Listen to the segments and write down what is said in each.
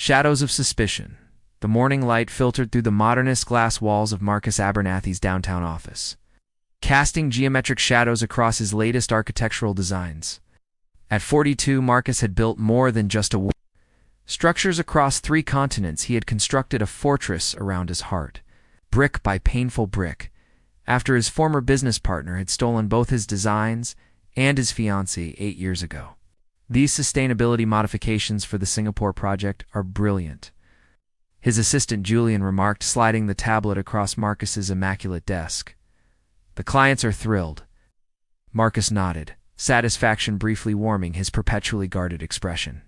Shadows of suspicion. The morning light filtered through the modernist glass walls of Marcus Abernathy's downtown office, casting geometric shadows across his latest architectural designs. At 42, Marcus had built more than just a structures across 3 continents. He had constructed a fortress around his heart, brick by painful brick, after his former business partner had stolen both his designs and his fiancée 8 years ago. These sustainability modifications for the Singapore project are brilliant, his assistant Julian remarked, sliding the tablet across Marcus's immaculate desk. The clients are thrilled. Marcus nodded, satisfaction briefly warming his perpetually guarded expression.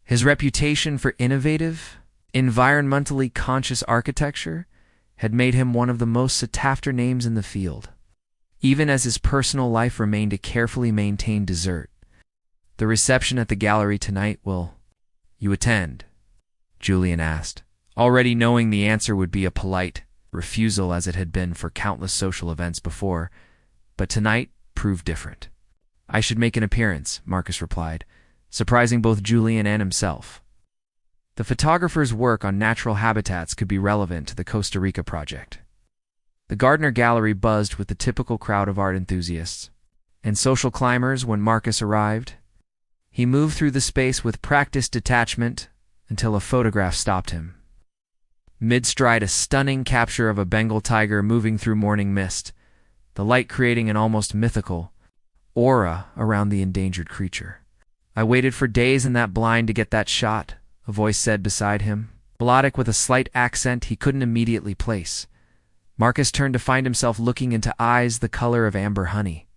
His reputation for innovative, environmentally conscious architecture had made him one of the most sought-after names in the field, even as his personal life remained a carefully maintained dessert. The reception at the gallery tonight, will you attend? Julian asked, already knowing the answer would be a polite refusal as it had been for countless social events before, but tonight proved different. I should make an appearance, Marcus replied, surprising both Julian and himself. The photographer's work on natural habitats could be relevant to the Costa Rica project. The Gardner Gallery buzzed with the typical crowd of art enthusiasts and social climbers when Marcus arrived. He moved through the space with practiced detachment until a photograph stopped him. Mid-stride, a stunning capture of a Bengal tiger moving through morning mist, the light creating an almost mythical aura around the endangered creature. I waited for days in that blind to get that shot, a voice said beside him, melodic with a slight accent he couldn't immediately place. Marcus turned to find himself looking into eyes the color of amber honey,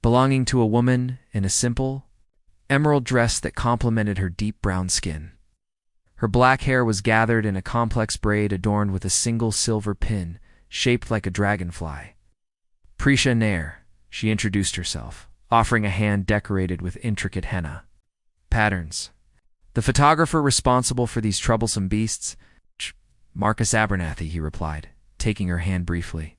belonging to a woman in a simple, emerald dress that complemented her deep brown skin. Her black hair was gathered in a complex braid adorned with a single silver pin, shaped like a dragonfly. Prisha Nair, she introduced herself, offering a hand decorated with intricate henna patterns. The photographer responsible for these troublesome beasts? Marcus Abernathy, he replied, taking her hand briefly.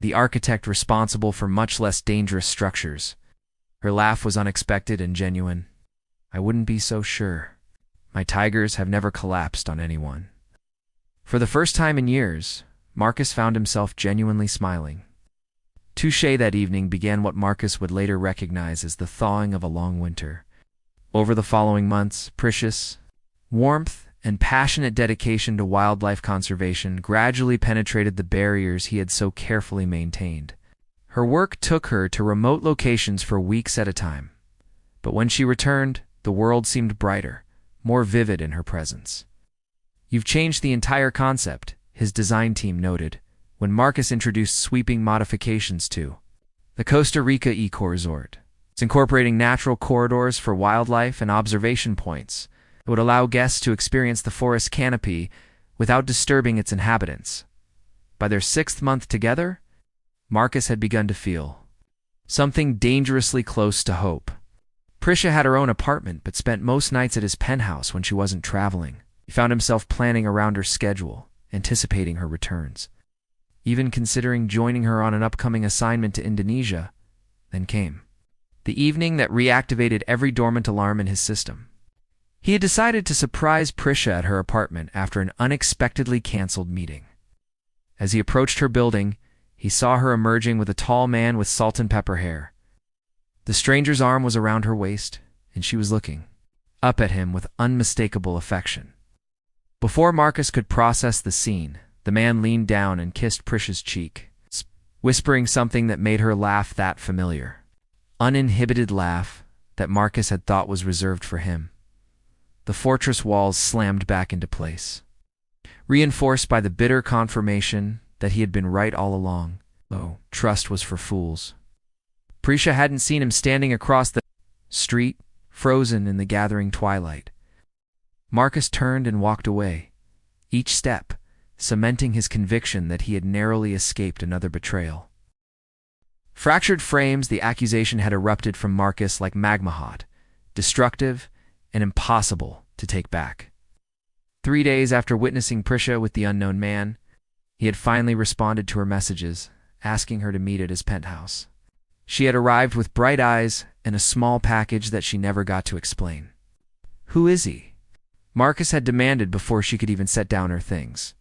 The architect responsible for much less dangerous structures. Her laugh was unexpected and genuine. I wouldn't be so sure. My tigers have never collapsed on anyone. For the first time in years, Marcus found himself genuinely smiling. Touché that evening began what Marcus would later recognize as the thawing of a long winter. Over the following months, Prisha's warmth and passionate dedication to wildlife conservation gradually penetrated the barriers he had so carefully maintained. Her work took her to remote locations for weeks at a time. But when she returned, the world seemed brighter, more vivid in her presence. You've changed the entire concept, his design team noted, when Marcus introduced sweeping modifications to the Costa Rica Eco Resort. It's incorporating natural corridors for wildlife and observation points that would allow guests to experience the forest canopy without disturbing its inhabitants. By their 6th month together, Marcus had begun to feel something dangerously close to hope. Prisha had her own apartment but spent most nights at his penthouse when she wasn't traveling. He found himself planning around her schedule, anticipating her returns, even considering joining her on an upcoming assignment to Indonesia. Then came the evening that reactivated every dormant alarm in his system. He had decided to surprise Prisha at her apartment after an unexpectedly canceled meeting. As he approached her building, he saw her emerging with a tall man with salt and pepper hair. The stranger's arm was around her waist, and she was looking up at him with unmistakable affection. Before Marcus could process the scene, the man leaned down and kissed Prisha's cheek, whispering something that made her laugh that familiar, uninhibited laugh that Marcus had thought was reserved for him. The fortress walls slammed back into place, reinforced by the bitter confirmation that he had been right all along. Oh, trust was for fools. Prisha hadn't seen him standing across the street, frozen in the gathering twilight. Marcus turned and walked away, each step cementing his conviction that he had narrowly escaped another betrayal. Fractured frames, the accusation had erupted from Marcus like magma hot, destructive, and impossible to take back. 3 days after witnessing Prisha with the unknown man, he had finally responded to her messages, asking her to meet at his penthouse. She had arrived with bright eyes and a small package that she never got to explain. Who is he? Marcus had demanded before she could even set down her things.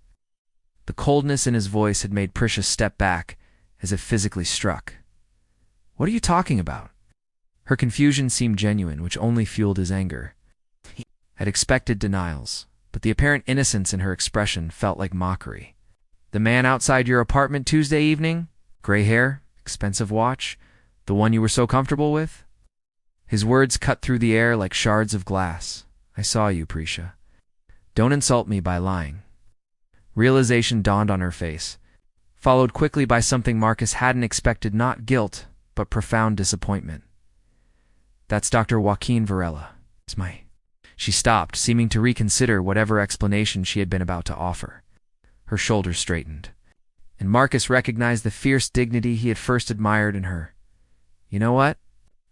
The coldness in his voice had made Prisha step back, as if physically struck. "What are you talking about?" Her confusion seemed genuine, which only fueled his anger. He had expected denials, but the apparent innocence in her expression felt like mockery. "The man outside your apartment Tuesday evening? Gray hair, expensive watch, the one you were so comfortable with?" His words cut through the air like shards of glass. "I saw you, Prisha. Don't insult me by lying." Realization dawned on her face, followed quickly by something Marcus hadn't expected, not guilt, but profound disappointment. "That's Dr. Joaquin Varela. It's my—" She stopped, seeming to reconsider whatever explanation she had been about to offer. Her shoulders straightened, and Marcus recognized the fierce dignity he had first admired in her. "You know what?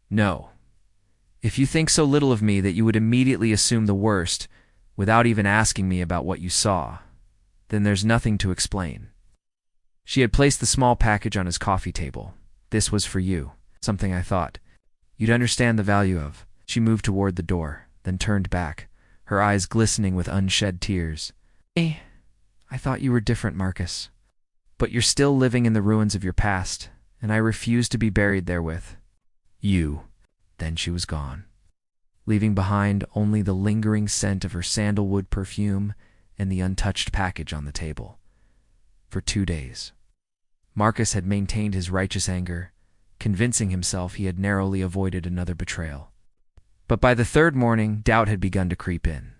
No. If you think so little of me that you would immediately assume the worst without even asking me about what you saw, then there's nothing to explain." She had placed the small package on his coffee table. "This was for you, something I thought you'd understand the value of." She moved toward the door, then turned back, her eyes glistening with unshed tears. "I thought you were different, Marcus. But you're still living in the ruins of your past, and I refuse to be buried there with you." Then she was gone, leaving behind only the lingering scent of her sandalwood perfume and the untouched package on the table. For 2 days, Marcus had maintained his righteous anger, convincing himself he had narrowly avoided another betrayal. But by the third morning, doubt had begun to creep in.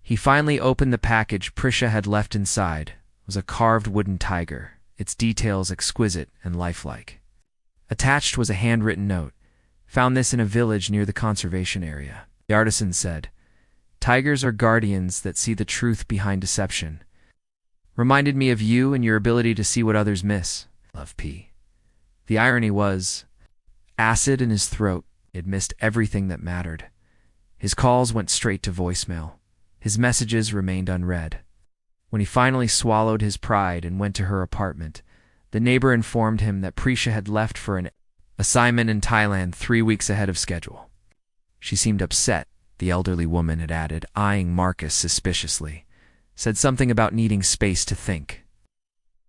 He finally opened the package Prisha had left inside. It was a carved wooden tiger, its details exquisite and lifelike. Attached was a handwritten note. "Found this in a village near the conservation area." The artisan said, "Tigers are guardians that see the truth behind deception. Reminded me of you and your ability to see what others miss. Love, P." The irony was, acid in his throat had missed everything that mattered. His calls went straight to voicemail. His messages remained unread. When he finally swallowed his pride and went to her apartment, the neighbor informed him that Prisha had left for an assignment in Thailand 3 weeks ahead of schedule. She seemed upset, the elderly woman had added, eyeing Marcus suspiciously. Said something about needing space to think.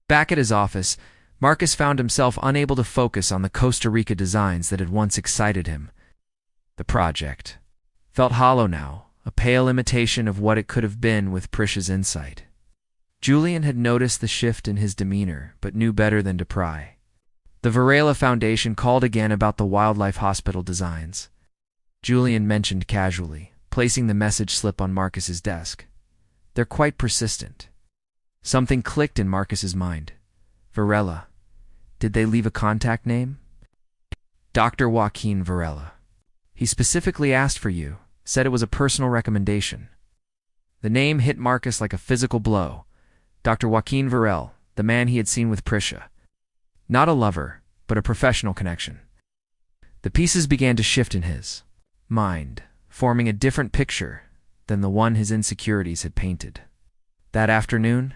Back at his office, Marcus found himself unable to focus on the Costa Rica designs that had once excited him. The project felt hollow now, a pale imitation of what it could have been with Prisha's insight. Julian had noticed the shift in his demeanor, but knew better than to pry. The Varela Foundation called again about the wildlife hospital designs. Julian mentioned casually, placing the message slip on Marcus's desk. "They're quite persistent." Something clicked in Marcus's mind. Varela. Did they leave a contact name? Dr. Joaquin Varela. He specifically asked for you, said it was a personal recommendation. The name hit Marcus like a physical blow. Dr. Joaquin Varela, the man he had seen with Prisha. Not a lover, but a professional connection. The pieces began to shift in his mind, forming a different picture than the one his insecurities had painted. That afternoon,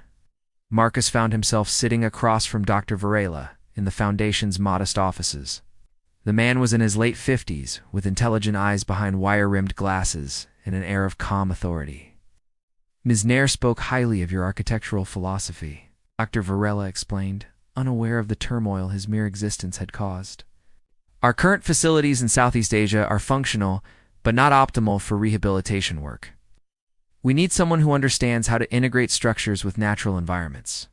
Marcus found himself sitting across from Dr. Varela in the Foundation's modest offices. The man was in his late 50s, with intelligent eyes behind wire-rimmed glasses and an air of calm authority. "Ms. Nair spoke highly of your architectural philosophy," Dr. Varela explained, unaware of the turmoil his mere existence had caused. "Our current facilities in Southeast Asia are functional, but not optimal for rehabilitation work. We need someone who understands how to integrate structures with natural environments."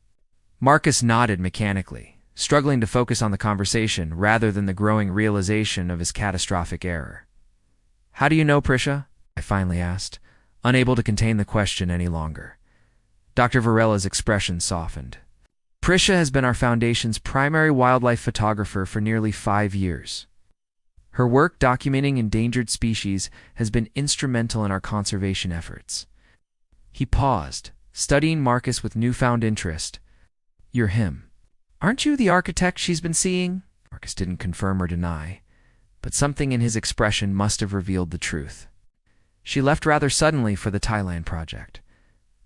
Marcus nodded mechanically, struggling to focus on the conversation rather than the growing realization of his catastrophic error. "How do you know Prisha?" I finally asked, unable to contain the question any longer. Dr. Varela's expression softened. "Prisha has been our Foundation's primary wildlife photographer for nearly 5 years. Her work documenting endangered species has been instrumental in our conservation efforts." He paused, studying Marcus with newfound interest. "You're him. Aren't you the architect she's been seeing?" Marcus didn't confirm or deny, but something in his expression must have revealed the truth. "She left rather suddenly for the Thailand project."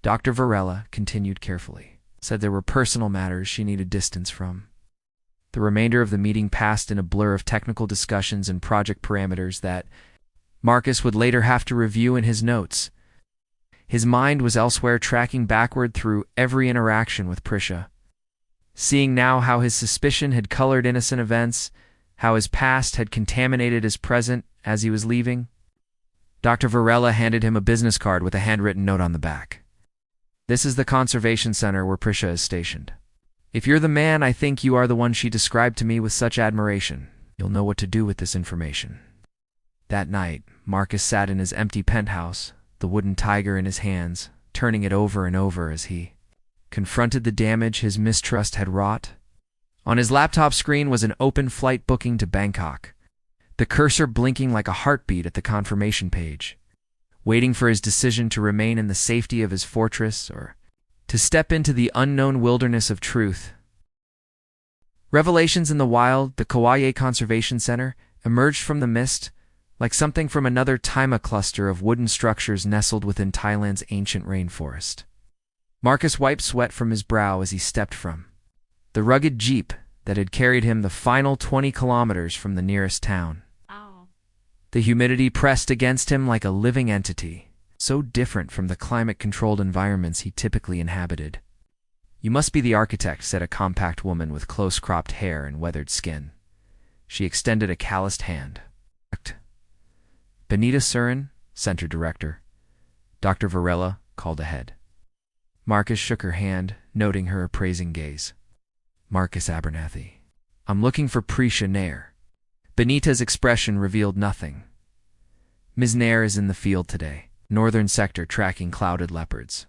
Dr. Varela continued carefully, said there were personal matters she needed distance from. The remainder of the meeting passed in a blur of technical discussions and project parameters that Marcus would later have to review in his notes. His mind was elsewhere, tracking backward through every interaction with Prisha. Seeing now how his suspicion had colored innocent events, how his past had contaminated his present as he was leaving, Dr. Varela handed him a business card with a handwritten note on the back. "This is the conservation center where Prisha is stationed. If you're the man I think you are, the one she described to me with such admiration, you'll know what to do with this information." That night, Marcus sat in his empty penthouse, the wooden tiger in his hands, turning it over and over as he confronted the damage his mistrust had wrought. On his laptop screen was an open flight booking to Bangkok, the cursor blinking like a heartbeat at the confirmation page, waiting for his decision to remain in the safety of his fortress or to step into the unknown wilderness of truth. Revelations in the wild, the Kauai Conservation Center, emerged from the mist like something from another Taima cluster of wooden structures nestled within Thailand's ancient rainforest. Marcus wiped sweat from his brow as he stepped from the rugged jeep that had carried him the final 20 kilometers from the nearest town. Oh. The humidity pressed against him like a living entity, so different from the climate-controlled environments he typically inhabited. "You must be the architect," said a compact woman with close-cropped hair and weathered skin. She extended a calloused hand. "Benita Surin, Center Director." Dr. Varela called ahead. Marcus shook her hand, noting her appraising gaze. "Marcus Abernathy. I'm looking for Prisha Nair." Benita's expression revealed nothing. "Ms. Nair is in the field today, northern sector, tracking clouded leopards."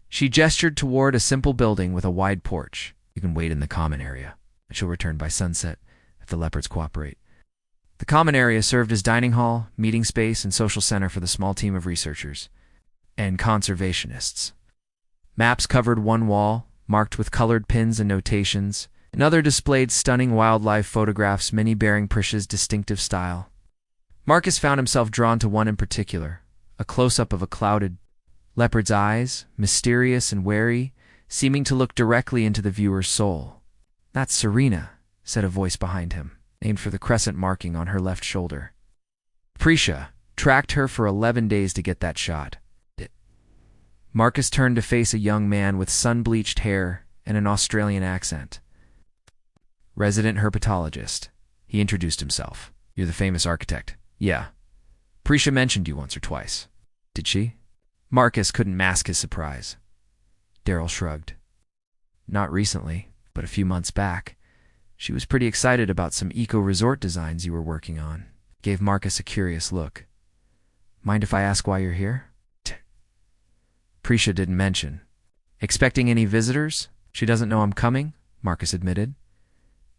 She gestured toward a simple building with a wide porch. "You can wait in the common area. She'll return by sunset if the leopards cooperate." The common area served as dining hall, meeting space, and social center for the small team of researchers and conservationists. Maps covered one wall, marked with colored pins and notations. Another displayed stunning wildlife photographs, many bearing Prisha's distinctive style. Marcus found himself drawn to one in particular, a close-up of a clouded leopard's eyes, mysterious and wary, seeming to look directly into the viewer's soul. "That's Serena," said a voice behind him, named for the crescent marking on her left shoulder. "Prisha tracked her for 11 days to get that shot." Marcus turned to face a young man with sun-bleached hair and an Australian accent. "Resident herpetologist," he introduced himself. "You're the famous architect." "Yeah. Prisha mentioned you once or twice." "Did she?" Marcus couldn't mask his surprise. Daryl shrugged. "Not recently, but a few months back. She was pretty excited about some eco-resort designs you were working on." Gave Marcus a curious look. "Mind if I ask why you're here?" Prisha didn't mention. "Expecting any visitors? She doesn't know I'm coming," Marcus admitted.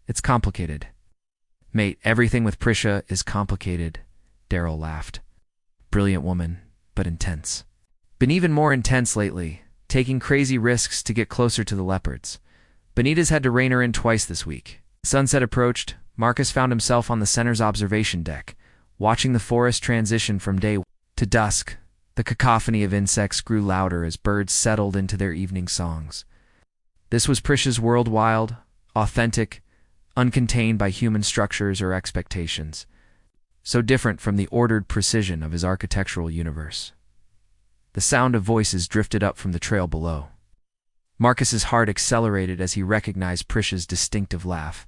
"It's complicated." "Mate, everything with Prisha is complicated," Daryl laughed. "Brilliant woman, but intense. Been even more intense lately, taking crazy risks to get closer to the leopards. Benita's had to rein her in twice this week." Sunset approached. Marcus found himself on the center's observation deck, watching the forest transition from day to dusk. The cacophony of insects grew louder as birds settled into their evening songs. This was Prisha's world, wild, authentic, uncontained by human structures or expectations, so different from the ordered precision of his architectural universe. The sound of voices drifted up from the trail below. Marcus's heart accelerated as he recognized Prisha's distinctive laugh,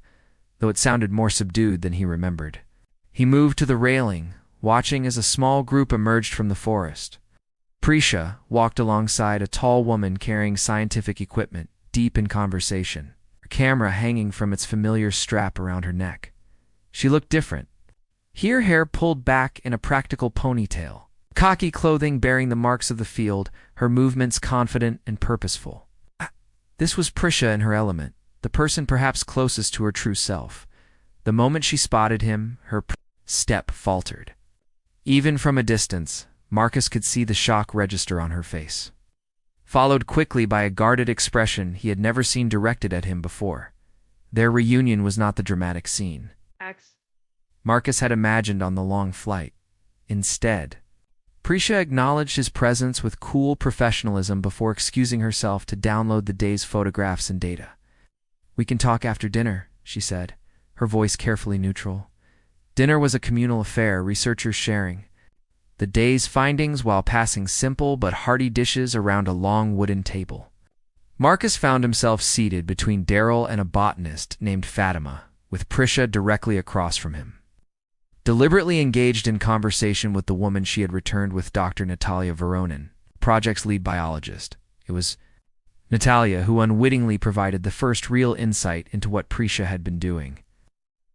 though it sounded more subdued than he remembered. He moved to the railing, watching as a small group emerged from the forest. Prisha walked alongside a tall woman carrying scientific equipment, deep in conversation, her camera hanging from its familiar strap around her neck. She looked different. Her hair pulled back in a practical ponytail, khaki clothing bearing the marks of the field, her movements confident and purposeful. This was Prisha in her element, the person perhaps closest to her true self. The moment she spotted him, her step faltered. Even from a distance, Marcus could see the shock register on her face, followed quickly by a guarded expression he had never seen directed at him before. Their reunion was not the dramatic scene Marcus had imagined on the long flight. Instead, Prisha acknowledged his presence with cool professionalism before excusing herself to download the day's photographs and data. "We can talk after dinner," she said, her voice carefully neutral. Dinner was a communal affair, researchers sharing. the day's findings while passing simple but hearty dishes around a long wooden table. Marcus found himself seated between Daryl and a botanist named Fatima, with Prisha directly across from him. Deliberately engaged in conversation with the woman she had returned with, Dr. Natalia Voronin, project's lead biologist. It was Natalia who unwittingly provided the first real insight into what Prisha had been doing.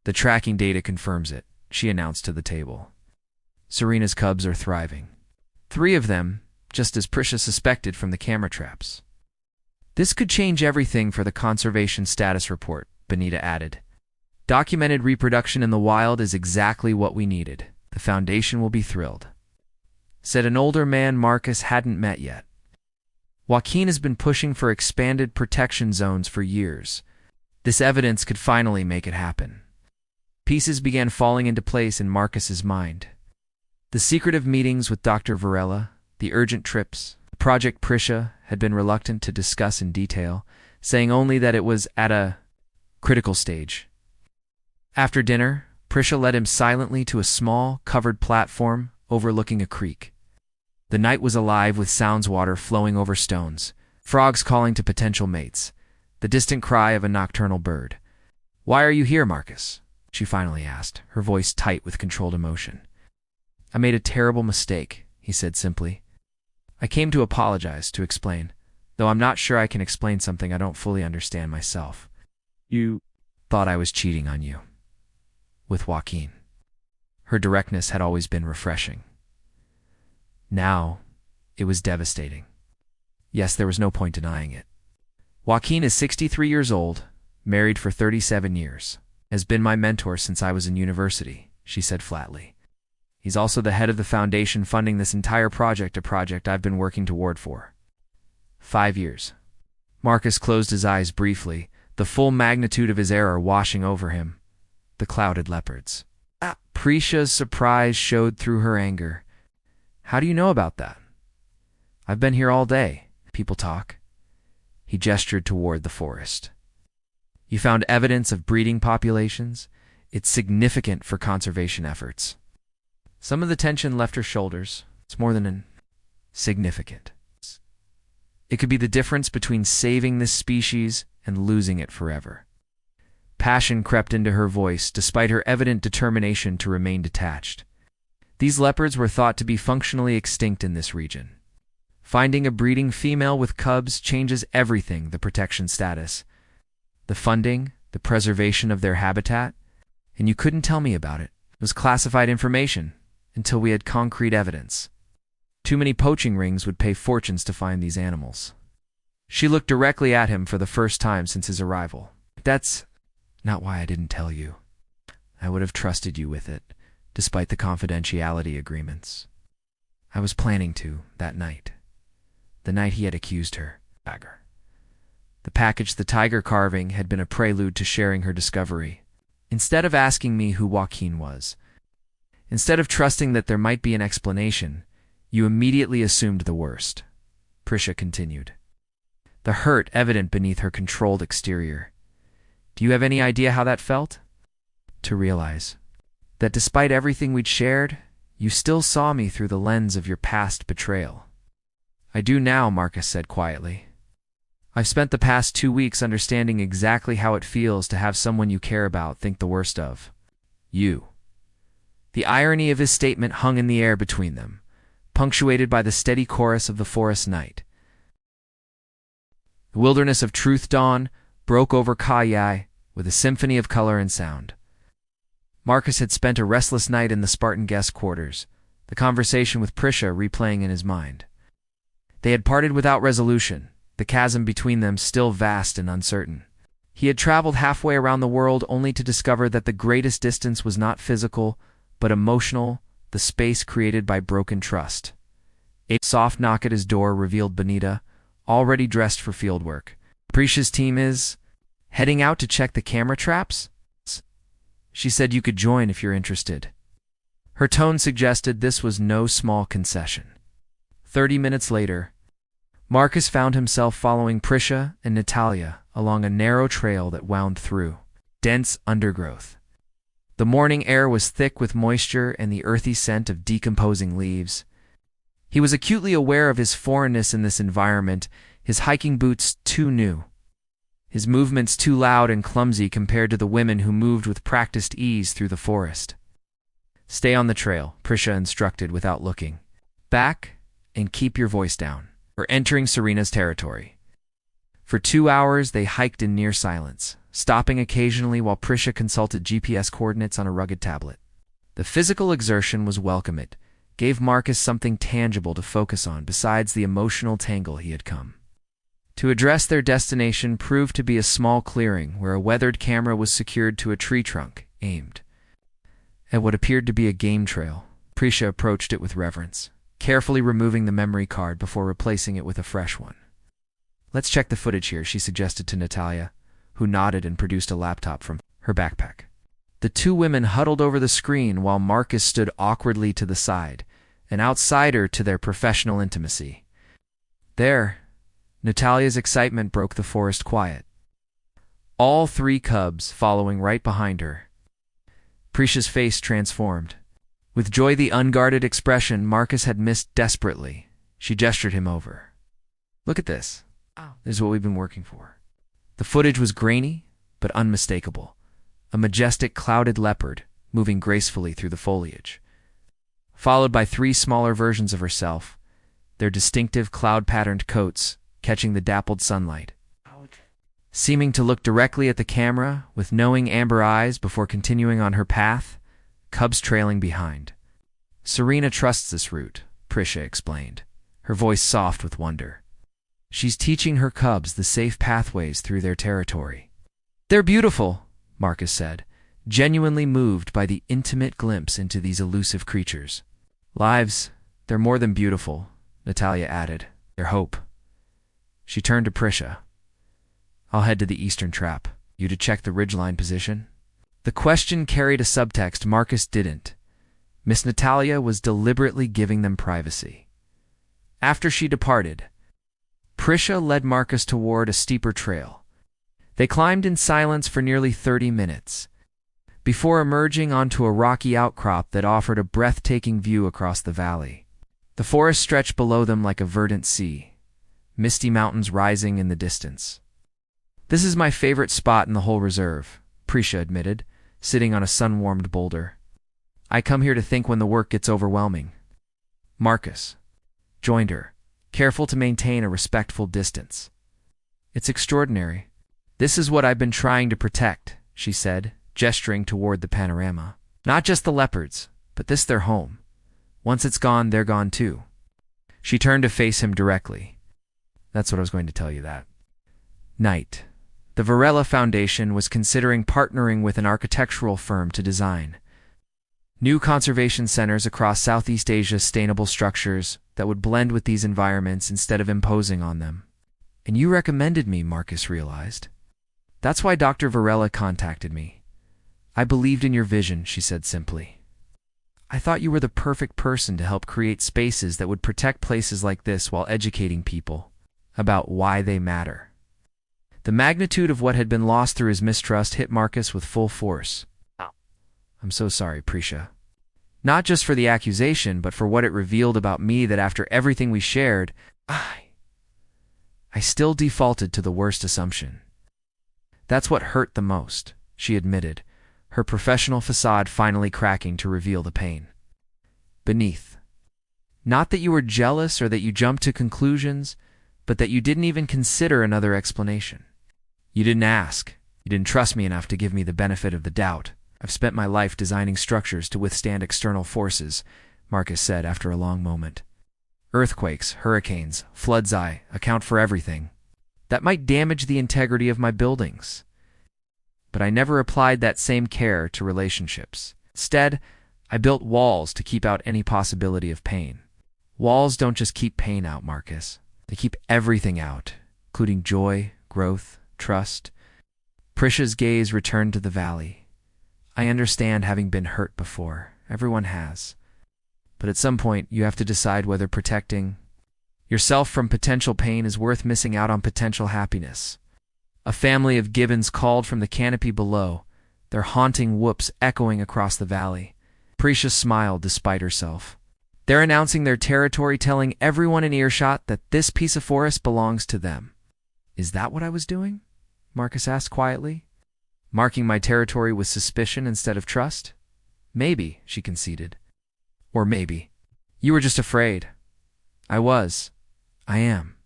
"The tracking data confirms it," she announced to the table. "Serena's cubs are thriving. 3 of them, just as Prisha suspected from the camera traps." "This could change everything for the conservation status report," Benita added. "Documented reproduction in the wild is exactly what we needed. The Foundation will be thrilled," said an older man Marcus hadn't met yet. Joaquin has been pushing for expanded protection zones for years. This evidence could finally make it happen. Pieces began falling into place in Marcus's mind. The secretive meetings with Dr. Varela, the urgent trips, the project Prisha had been reluctant to discuss in detail, saying only that it was at a critical stage. After dinner, Prisha led him silently to a small, covered platform overlooking a creek. The night was alive with sounds, water flowing over stones, frogs calling to potential mates, the distant cry of a nocturnal bird. "Why are you here, Marcus?" she finally asked, her voice tight with controlled emotion. "I made a terrible mistake," he said simply. "I came to apologize, to explain, though I'm not sure I can explain something I don't fully understand myself. You thought I was cheating on you with Joaquin." Her directness had always been refreshing. Now, it was devastating. Yes, there was no point denying it. "Joaquin is 63 years old, married for 37 years, has been my mentor since I was in university," she said flatly. "He's also the head of the foundation funding this entire project, a project I've been working toward for 5 years. Marcus closed his eyes briefly, the full magnitude of his error washing over him. The clouded leopards. Prisha's surprise showed through her anger. "How do you know about that?" "I've been here all day. People talk." He gestured toward the forest. "You found evidence of breeding populations? It's significant for conservation efforts." Some of the tension left her shoulders. It's more than significant. It could be the difference between saving this species and losing it forever. Passion crept into her voice, despite her evident determination to remain detached. These leopards were thought to be functionally extinct in this region. Finding a breeding female with cubs changes everything: the protection status, the funding, the preservation of their habitat. And you couldn't tell me about it. It was classified information until we had concrete evidence. Too many poaching rings would pay fortunes to find these animals. She looked directly at him for the first time since his arrival. "That's not why I didn't tell you. I would have trusted you with it, despite the confidentiality agreements. I was planning to, that night. The night he had accused her. The package, the tiger carving, had been a prelude to sharing her discovery. Instead of asking me who Joaquin was, instead of trusting that there might be an explanation, you immediately assumed the worst," Prisha continued, the hurt evident beneath her controlled exterior. "Do you have any idea how that felt? To realize that despite everything we'd shared, you still saw me through the lens of your past betrayal." "I do now," Marcus said quietly. "I've spent the past 2 weeks understanding exactly how it feels to have someone you care about think the worst of you." The irony of his statement hung in the air between them, punctuated by the steady chorus of the forest night. The wilderness of truth dawn broke over Kayai with a symphony of color and sound. Marcus had spent a restless night in the Spartan guest quarters, the conversation with Prisha replaying in his mind. They had parted without resolution, the chasm between them still vast and uncertain. He had traveled halfway around the world only to discover that the greatest distance was not physical, but emotional, the space created by broken trust. A soft knock at his door revealed Benita, already dressed for fieldwork. "Prisha's team is heading out to check the camera traps? She said you could join if you're interested." Her tone suggested this was no small concession. 30 minutes later, Marcus found himself following Prisha and Natalia along a narrow trail that wound through dense undergrowth. The morning air was thick with moisture and the earthy scent of decomposing leaves. He was acutely aware of his foreignness in this environment, his hiking boots too new, his movements too loud and clumsy compared to the women who moved with practiced ease through the forest. "Stay on the trail," Prisha instructed without looking. "Back, and keep your voice down. We're entering Serena's territory." For 2 hours they hiked in near silence, stopping occasionally while Prisha consulted GPS coordinates on a rugged tablet. The physical exertion was welcome. It gave Marcus something tangible to focus on besides the emotional tangle he had come. To address their destination proved to be a small clearing where a weathered camera was secured to a tree trunk, aimed at what appeared to be a game trail. Prisha approached it with reverence, carefully removing the memory card before replacing it with a fresh one. "Let's check the footage here," she suggested to Natalia, who nodded and produced a laptop from her backpack. The two women huddled over the screen while Marcus stood awkwardly to the side, an outsider to their professional intimacy. There, Natalia's excitement broke the forest quiet. All 3 cubs following right behind her. Prisha's face transformed. With joy the unguarded expression Marcus had missed desperately, she gestured him over. "Look at this. This is what we've been working for." The footage was grainy, but unmistakable. A majestic clouded leopard moving gracefully through the foliage, followed by 3 smaller versions of herself, their distinctive cloud-patterned coats catching the dappled sunlight. Seeming to look directly at the camera with knowing amber eyes before continuing on her path, cubs trailing behind. "Serena trusts this route," Prisha explained, her voice soft with wonder. "She's teaching her cubs the safe pathways through their territory." "They're beautiful," Marcus said, genuinely moved by the intimate glimpse into these elusive creatures. "Lives, they're more than beautiful," Natalia added. "They're hope." She turned to Prisha. "I'll head to the eastern trap. You to check the ridgeline position?" The question carried a subtext Marcus didn't. Miss Natalia was deliberately giving them privacy. After she departed, Prisha led Marcus toward a steeper trail. They climbed in silence for nearly 30 minutes, before emerging onto a rocky outcrop that offered a breathtaking view across the valley. The forest stretched below them like a verdant sea, misty mountains rising in the distance. "This is my favorite spot in the whole reserve," Prisha admitted, sitting on a sun-warmed boulder. "I come here to think when the work gets overwhelming." Marcus joined her, careful to maintain a respectful distance. "It's extraordinary. This is what I've been trying to protect," she said, gesturing toward the panorama. "Not just the leopards, but this their home. Once it's gone, they're gone too." She turned to face him directly. "That's what I was going to tell you that." Night. The Varela Foundation was considering partnering with an architectural firm to design new conservation centers across Southeast Asia, sustainable structures that would blend with these environments instead of imposing on them. "And you recommended me," Marcus realized. "That's why Dr. Varela contacted me. I believed in your vision," she said simply. "I thought you were the perfect person to help create spaces that would protect places like this while educating people about why they matter." The magnitude of what had been lost through his mistrust hit Marcus with full force. "I'm so sorry, Prisha. Not just for the accusation, but for what it revealed about me, that after everything we shared, I still defaulted to the worst assumption." "That's what hurt the most," she admitted, her professional facade finally cracking to reveal the pain beneath. "Not that you were jealous or that you jumped to conclusions, but that you didn't even consider another explanation. You didn't ask. You didn't trust me enough to give me the benefit of the doubt. I've spent my life designing structures to withstand external forces," Marcus said after a long moment. "Earthquakes, hurricanes, floods account for everything. That might damage the integrity of my buildings. But I never applied that same care to relationships. Instead, I built walls to keep out any possibility of pain. Walls don't just keep pain out, Marcus. They keep everything out, including joy, growth, trust." Prisha's gaze returned to the valley. "I understand having been hurt before. Everyone has. But at some point, you have to decide whether protecting yourself from potential pain is worth missing out on potential happiness." A family of gibbons called from the canopy below, their haunting whoops echoing across the valley. Prisha smiled despite herself. They're announcing their territory, telling everyone in earshot that this piece of forest belongs to them. Is that what I was doing? Marcus asked quietly. Marking my territory with suspicion instead of trust? Maybe, she conceded. Or maybe. You were just afraid. I was. I am.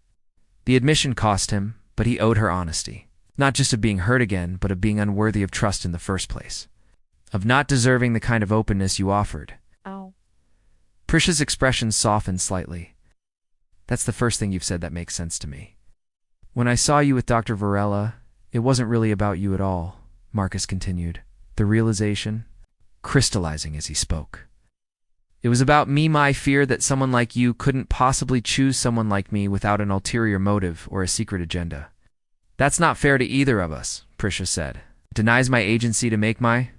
The admission cost him, but he owed her honesty. Not just of being hurt again, but of being unworthy of trust in the first place. Of not deserving the kind of openness you offered. Oh. Prisha's expression softened slightly. That's the first thing you've said that makes sense to me. When I saw you with Dr. Varela, it wasn't really about you at all, Marcus continued, the realization crystallizing as he spoke. It was about me, my fear that someone like you couldn't possibly choose someone like me without an ulterior motive or a secret agenda. That's not fair to either of us, Prisha said. It denies my agency to make my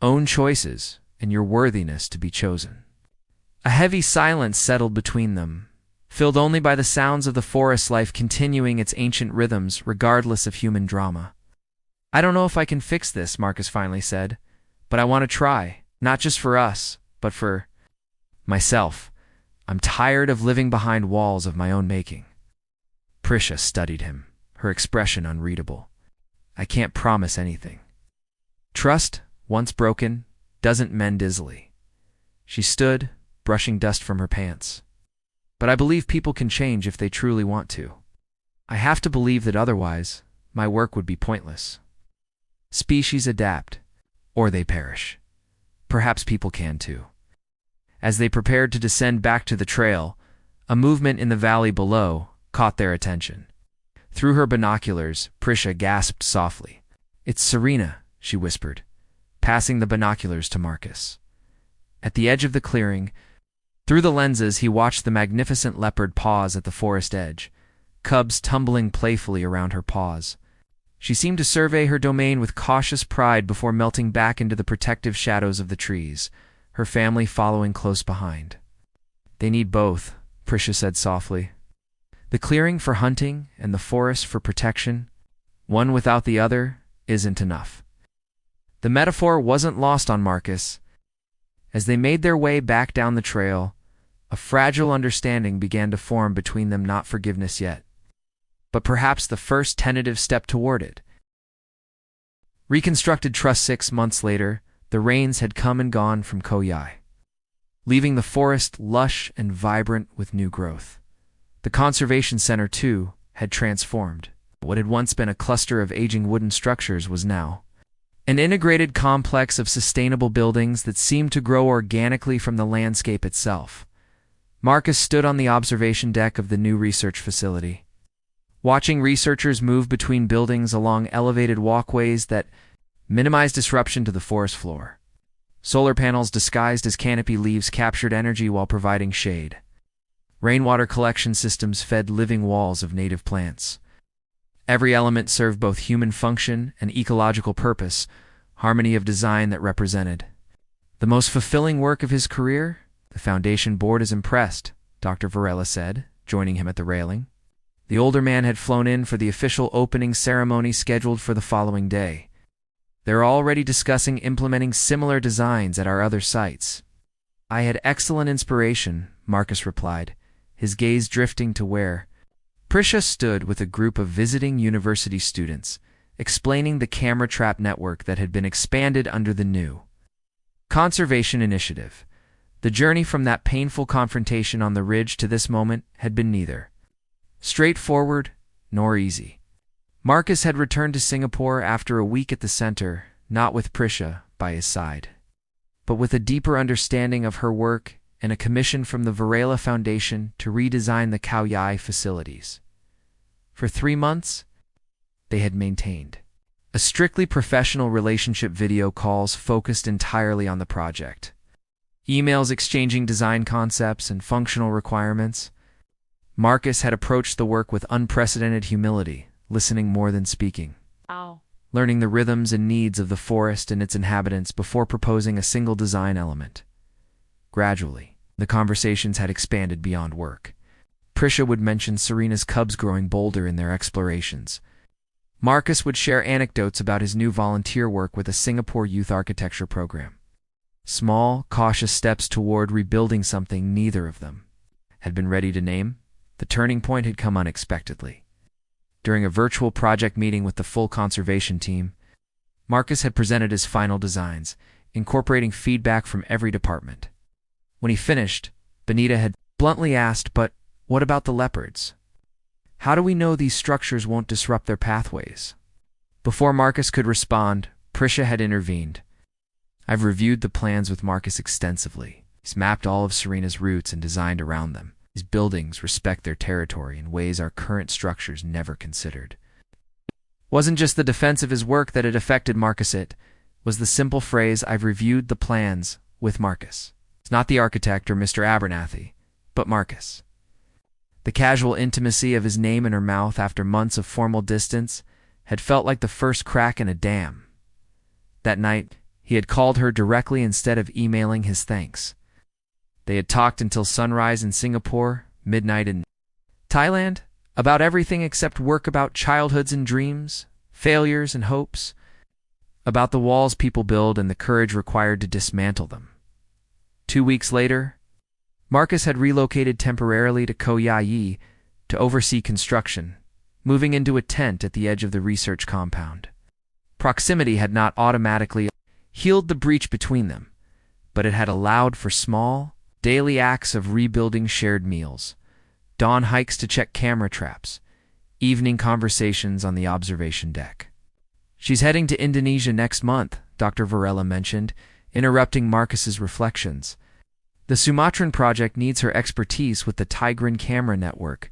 own choices and your worthiness to be chosen. A heavy silence settled between them, filled only by the sounds of the forest life continuing its ancient rhythms regardless of human drama. I don't know if I can fix this, Marcus finally said, but I want to try, not just for us, but for myself. I'm tired of living behind walls of my own making. Prisha studied him, her expression unreadable. I can't promise anything. Trust, once broken, doesn't mend easily. She stood, brushing dust from her pants. But I believe people can change if they truly want to. I have to believe that otherwise, my work would be pointless. Species adapt, or they perish. Perhaps people can too. As they prepared to descend back to the trail, a movement in the valley below caught their attention. Through her binoculars, Prisha gasped softly. It's Serena, she whispered, passing the binoculars to Marcus. At the edge of the clearing, through the lenses he watched the magnificent leopard pause at the forest edge, cubs tumbling playfully around her paws. She seemed to survey her domain with cautious pride before melting back into the protective shadows of the trees, her family following close behind. They need both, Prisha said softly. The clearing for hunting and the forest for protection, one without the other, isn't enough. The metaphor wasn't lost on Marcus. As they made their way back down the trail, a fragile understanding began to form between them, not forgiveness yet, but perhaps the first tentative step toward it. Reconstructed trust 6 months later, the rains had come and gone from Koyai, leaving the forest lush and vibrant with new growth. The conservation center, too, had transformed. What had once been a cluster of aging wooden structures was now an integrated complex of sustainable buildings that seemed to grow organically from the landscape itself. Marcus stood on the observation deck of the new research facility, watching researchers move between buildings along elevated walkways that minimized disruption to the forest floor. Solar panels disguised as canopy leaves captured energy while providing shade. Rainwater collection systems fed living walls of native plants. Every element served both human function and ecological purpose, harmony of design that represented the most fulfilling work of his career. The Foundation board is impressed, Dr. Varela said, joining him at the railing. The older man had flown in for the official opening ceremony scheduled for the following day. They're already discussing implementing similar designs at our other sites. I had excellent inspiration, Marcus replied, his gaze drifting to where Prisha stood with a group of visiting university students, explaining the camera trap network that had been expanded under the new conservation initiative. The journey from that painful confrontation on the ridge to this moment had been neither straightforward nor easy. Marcus had returned to Singapore after a week at the center, not with Prisha by his side, but with a deeper understanding of her work and a commission from the Varela Foundation to redesign the Koyai facilities. For 3 months, they had maintained a strictly professional relationship, video calls focused entirely on the project, emails exchanging design concepts and functional requirements. Marcus had approached the work with unprecedented humility, listening more than speaking, learning the rhythms and needs of the forest and its inhabitants before proposing a single design element. Gradually, the conversations had expanded beyond work. Prisha would mention Serena's cubs growing bolder in their explorations. Marcus would share anecdotes about his new volunteer work with a Singapore youth architecture program. Small, cautious steps toward rebuilding something neither of them had been ready to name. The turning point had come unexpectedly. During a virtual project meeting with the full conservation team, Marcus had presented his final designs, incorporating feedback from every department. When he finished, Benita had bluntly asked, "But what about the leopards? How do we know these structures won't disrupt their pathways?" Before Marcus could respond, Prisha had intervened. "I've reviewed the plans with Marcus extensively. He's mapped all of Serena's routes and designed around them. These buildings respect their territory in ways our current structures never considered." Wasn't just the defense of his work that had affected Marcus, it was the simple phrase, "I've reviewed the plans with Marcus." It's not the architect or Mr. Abernathy, but Marcus. The casual intimacy of his name in her mouth after months of formal distance had felt like the first crack in a dam. That night, he had called her directly instead of emailing his thanks. They had talked until sunrise in Singapore, midnight in Thailand, about everything except work, about childhoods and dreams, failures and hopes, about the walls people build and the courage required to dismantle them. 2 weeks later, Marcus had relocated temporarily to Koh Yi to oversee construction, moving into a tent at the edge of the research compound. Proximity had not automatically healed the breach between them, but it had allowed for small, daily acts of rebuilding, shared meals, dawn hikes to check camera traps, evening conversations on the observation deck. "She's heading to Indonesia next month," Dr. Varela mentioned, interrupting Marcus's reflections. "The Sumatran project needs her expertise with the Tigran camera network."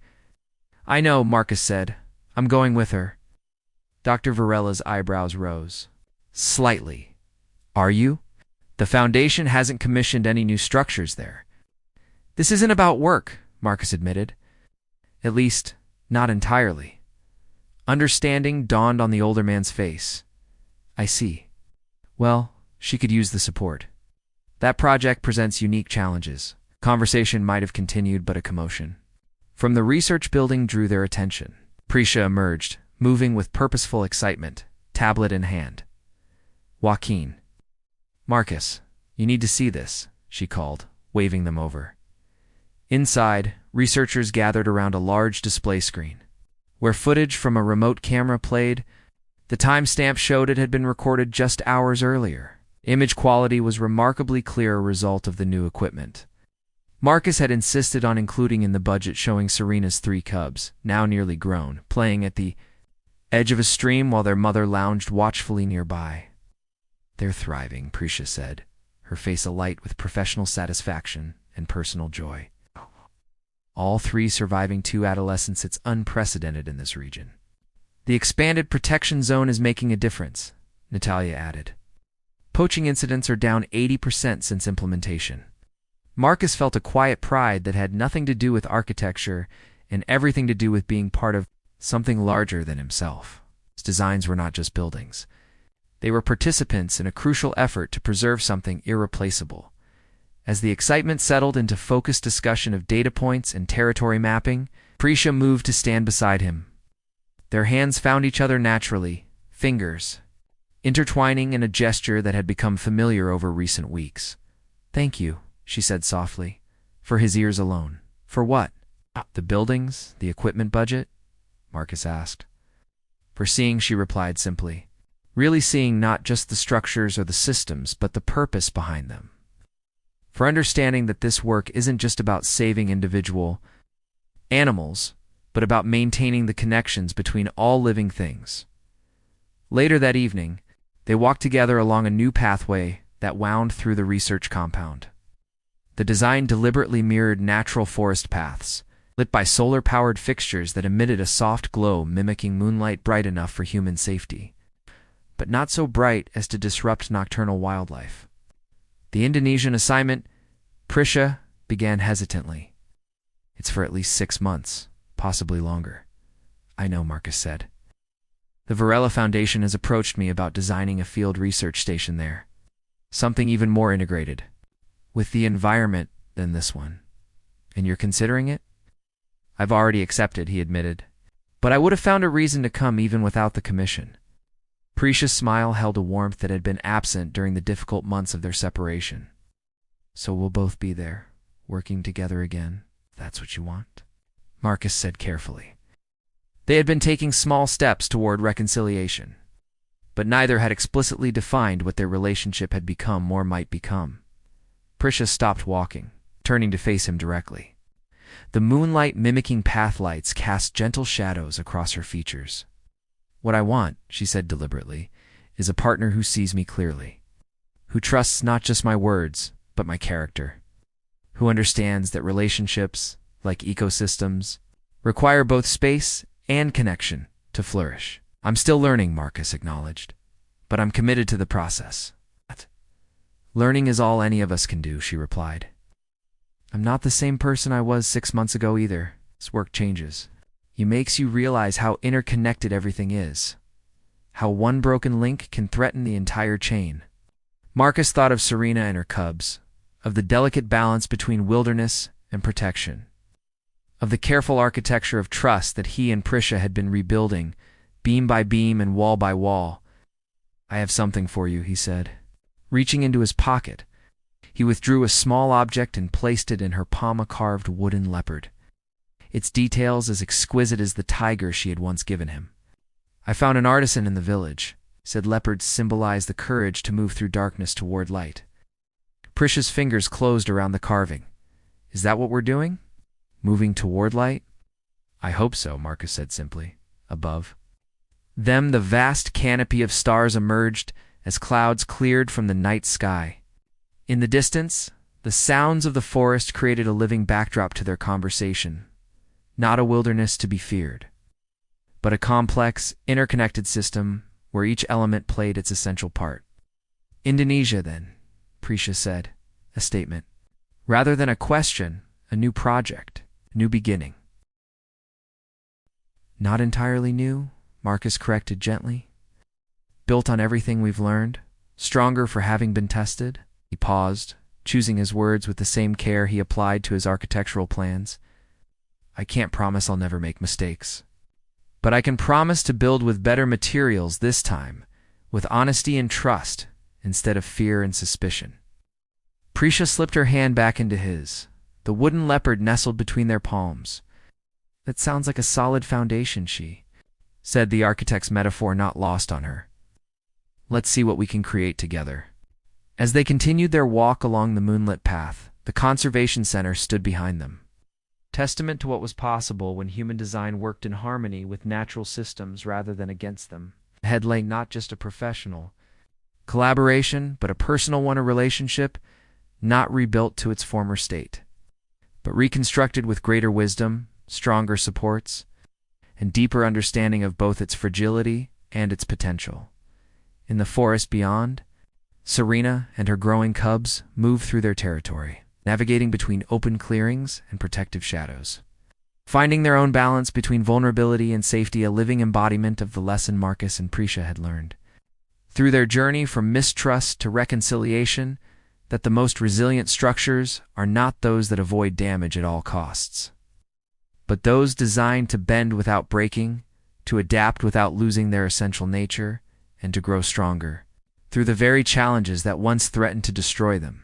"I know," Marcus said. "I'm going with her." Dr. Varela's eyebrows rose slightly. "Are you? The Foundation hasn't commissioned any new structures there." "This isn't about work," Marcus admitted. "At least, not entirely." Understanding dawned on the older man's face. "I see. Well, she could use the support. That project presents unique challenges." Conversation might have continued, but a commotion from the research building drew their attention. Prisha emerged, moving with purposeful excitement, tablet in hand. "Joaquin." "Marcus, you need to see this," she called, waving them over. Inside, researchers gathered around a large display screen. Where footage from a remote camera played, the timestamp showed it had been recorded just hours earlier. Image quality was remarkably clear, a result of the new equipment. Marcus had insisted on including in the budget showing Serena's 3 cubs, now nearly grown, playing at the edge of a stream while their mother lounged watchfully nearby. "They're thriving," Prisha said, her face alight with professional satisfaction and personal joy. "All 3 surviving 2 adolescents. It's unprecedented in this region." "The expanded protection zone is making a difference," Natalia added. "Poaching incidents are down 80% since implementation." Marcus felt a quiet pride that had nothing to do with architecture and everything to do with being part of something larger than himself. His designs were not just buildings. They were participants in a crucial effort to preserve something irreplaceable. As the excitement settled into focused discussion of data points and territory mapping, Prisha moved to stand beside him. Their hands found each other naturally, fingers intertwining in a gesture that had become familiar over recent weeks. "Thank you," she said softly, "for his ears alone." "For what?" "The buildings, the equipment budget?" Marcus asked. "For seeing," she replied simply. "Really seeing not just the structures or the systems, but the purpose behind them. For understanding that this work isn't just about saving individual animals, but about maintaining the connections between all living things." Later that evening, they walked together along a new pathway that wound through the research compound. The design deliberately mirrored natural forest paths, lit by solar-powered fixtures that emitted a soft glow mimicking moonlight, bright enough for human safety, but not so bright as to disrupt nocturnal wildlife. "The Indonesian assignment," Prisha began hesitantly. "It's for at least 6 months, possibly longer." "I know," Marcus said. "The Varela Foundation has approached me about designing a field research station there. Something even more integrated with the environment than this one. And you're considering it?" "I've already accepted," he admitted. But I would have found a reason to come even without the commission. Prisha's smile held a warmth that had been absent during the difficult months of their separation. So we'll both be there, working together again, if that's what you want, Marcus said carefully. They had been taking small steps toward reconciliation, but neither had explicitly defined what their relationship had become or might become. Prisha stopped walking, turning to face him directly. The moonlight mimicking path lights cast gentle shadows across her features. What I want, she said deliberately, is a partner who sees me clearly, who trusts not just my words, but my character, who understands that relationships, like ecosystems, require both space and connection to flourish. I'm still learning, Marcus acknowledged, but I'm committed to the process. Learning is all any of us can do, she replied. I'm not the same person I was 6 months ago either. This work changes. It makes you realize how interconnected everything is, how one broken link can threaten the entire chain. Marcus thought of Serena and her cubs, of the delicate balance between wilderness and protection, of the careful architecture of trust that he and Prisha had been rebuilding, beam by beam and wall by wall. I have something for you, he said. Reaching into his pocket, he withdrew a small object and placed it in her palm-carved wooden leopard, its details as exquisite as the tiger she had once given him. I found an artisan in the village, said leopards symbolize the courage to move through darkness toward light. Prisha's fingers closed around the carving. Is that what we're doing? Moving toward light? I hope so, Marcus said simply. Above them, the vast canopy of stars emerged as clouds cleared from the night sky. In the distance, the sounds of the forest created a living backdrop to their conversation, not a wilderness to be feared, but a complex, interconnected system where each element played its essential part. Indonesia, then, Prisha said, a statement. Rather than a question, a new project, a new beginning. Not entirely new, Marcus corrected gently. Built on everything we've learned, stronger for having been tested. He paused, choosing his words with the same care he applied to his architectural plans. I can't promise I'll never make mistakes, but I can promise to build with better materials this time, with honesty and trust, instead of fear and suspicion. Prisha slipped her hand back into his. The wooden leopard nestled between their palms. That sounds like a solid foundation, she said, the architect's metaphor not lost on her. Let's see what we can create together. As they continued their walk along the moonlit path, the conservation center stood behind them. Testament to what was possible when human design worked in harmony with natural systems rather than against them. Ahead lay not just a professional collaboration, but a personal one, a relationship not rebuilt to its former state, but reconstructed with greater wisdom, stronger supports, and deeper understanding of both its fragility and its potential. In the forest beyond, Serena and her growing cubs moved through their territory, navigating between open clearings and protective shadows, finding their own balance between vulnerability and safety, a living embodiment of the lesson Marcus and Prisha had learned. Through their journey from mistrust to reconciliation, that the most resilient structures are not those that avoid damage at all costs, but those designed to bend without breaking, to adapt without losing their essential nature, and to grow stronger through the very challenges that once threatened to destroy them.